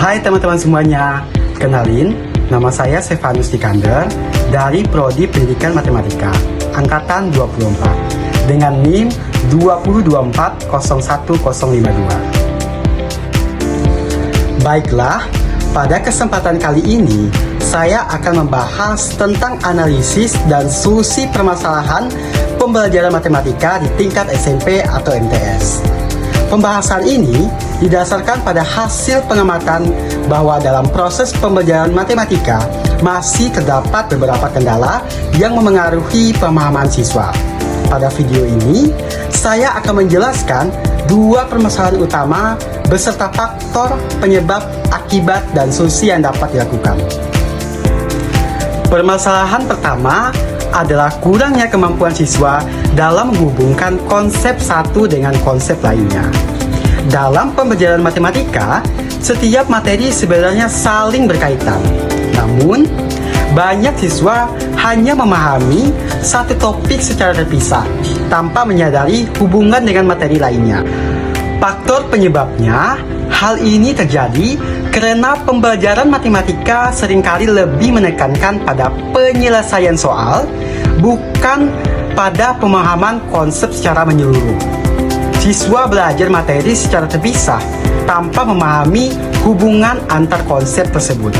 Hai teman-teman semuanya, kenalin, nama saya Stefanus Dikander dari Prodi Pendidikan Matematika, Angkatan 24, dengan NIM 202401052. Baiklah, pada kesempatan kali ini, saya akan membahas tentang analisis dan solusi permasalahan pembelajaran matematika di tingkat SMP atau MTS. Pembahasan ini didasarkan pada hasil pengamatan bahwa dalam proses pembelajaran matematika masih terdapat beberapa kendala yang memengaruhi pemahaman siswa. Pada video ini, saya akan menjelaskan dua permasalahan utama beserta faktor, penyebab, akibat, dan solusi yang dapat dilakukan. Permasalahan pertama adalah kurangnya kemampuan siswa dalam menghubungkan konsep satu dengan konsep lainnya. Dalam pembelajaran matematika, setiap materi sebenarnya saling berkaitan. Namun, banyak siswa hanya memahami satu topik secara terpisah tanpa menyadari hubungan dengan materi lainnya. Faktor penyebabnya, hal ini terjadi karena pembelajaran matematika seringkali lebih menekankan pada penyelesaian soal, bukan pada pemahaman konsep secara menyeluruh. Siswa belajar materi secara terpisah tanpa memahami hubungan antar konsep tersebut.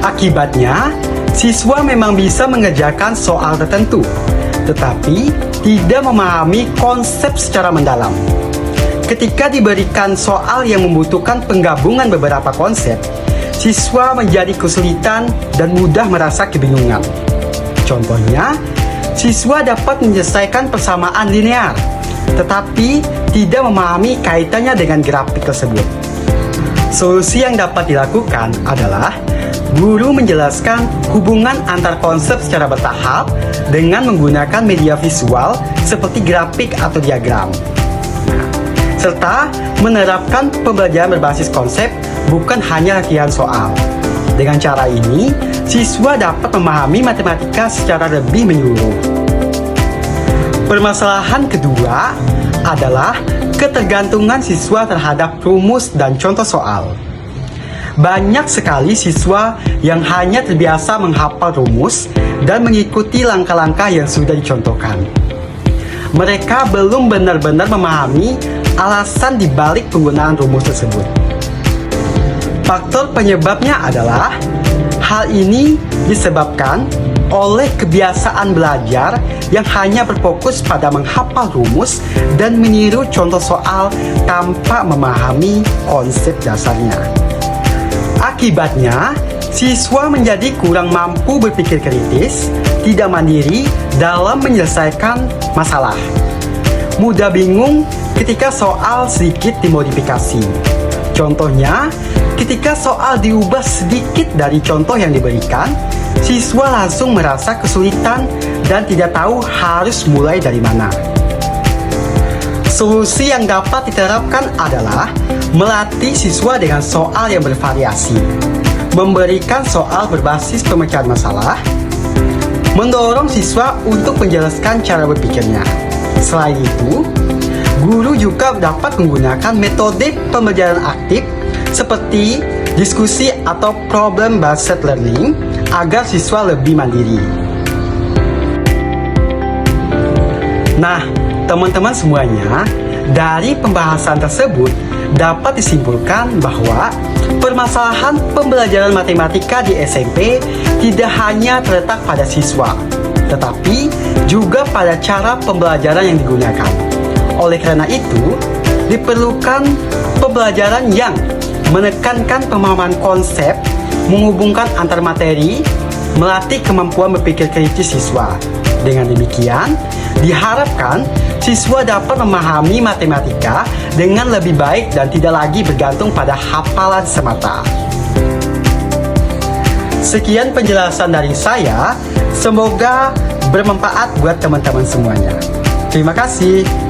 Akibatnya, siswa memang bisa mengerjakan soal tertentu, tetapi tidak memahami konsep secara mendalam. Ketika diberikan soal yang membutuhkan penggabungan beberapa konsep, siswa menjadi kesulitan dan mudah merasa kebingungan. Contohnya, siswa dapat menyelesaikan persamaan linear, tetapi tidak memahami kaitannya dengan grafik tersebut. Solusi yang dapat dilakukan adalah guru menjelaskan hubungan antar konsep secara bertahap dengan menggunakan media visual seperti grafik atau diagram, serta menerapkan pembelajaran berbasis konsep, bukan hanya latihan soal. Dengan cara ini, siswa dapat memahami matematika secara lebih menyeluruh. Permasalahan kedua adalah ketergantungan siswa terhadap rumus dan contoh soal. Banyak sekali siswa yang hanya terbiasa menghafal rumus dan mengikuti langkah-langkah yang sudah dicontohkan. Mereka belum benar-benar memahami alasan dibalik penggunaan rumus tersebut. Faktor penyebabnya adalah hal ini disebabkan oleh kebiasaan belajar yang hanya berfokus pada menghafal rumus dan meniru contoh soal tanpa memahami konsep dasarnya. Akibatnya, siswa menjadi kurang mampu berpikir kritis, tidak mandiri dalam menyelesaikan masalah, mudah bingung ketika soal sedikit dimodifikasi. Contohnya, ketika soal diubah sedikit dari contoh yang diberikan, siswa langsung merasa kesulitan dan tidak tahu harus mulai dari mana. Solusi yang dapat diterapkan adalah melatih siswa dengan soal yang bervariasi, memberikan soal berbasis pemecahan masalah, mendorong siswa untuk menjelaskan cara berpikirnya. Selain itu, guru juga dapat menggunakan metode pembelajaran aktif seperti diskusi atau problem-based learning agar siswa lebih mandiri. Nah, teman-teman semuanya, dari pembahasan tersebut dapat disimpulkan bahwa permasalahan pembelajaran matematika di SMP tidak hanya terletak pada siswa, tetapi juga pada cara pembelajaran yang digunakan. Oleh karena itu, diperlukan pembelajaran yang menekankan pemahaman konsep, menghubungkan antar materi, melatih kemampuan berpikir kritis siswa. Dengan demikian, diharapkan siswa dapat memahami matematika dengan lebih baik dan tidak lagi bergantung pada hafalan semata. Sekian penjelasan dari saya, semoga bermanfaat buat teman-teman semuanya. Terima kasih.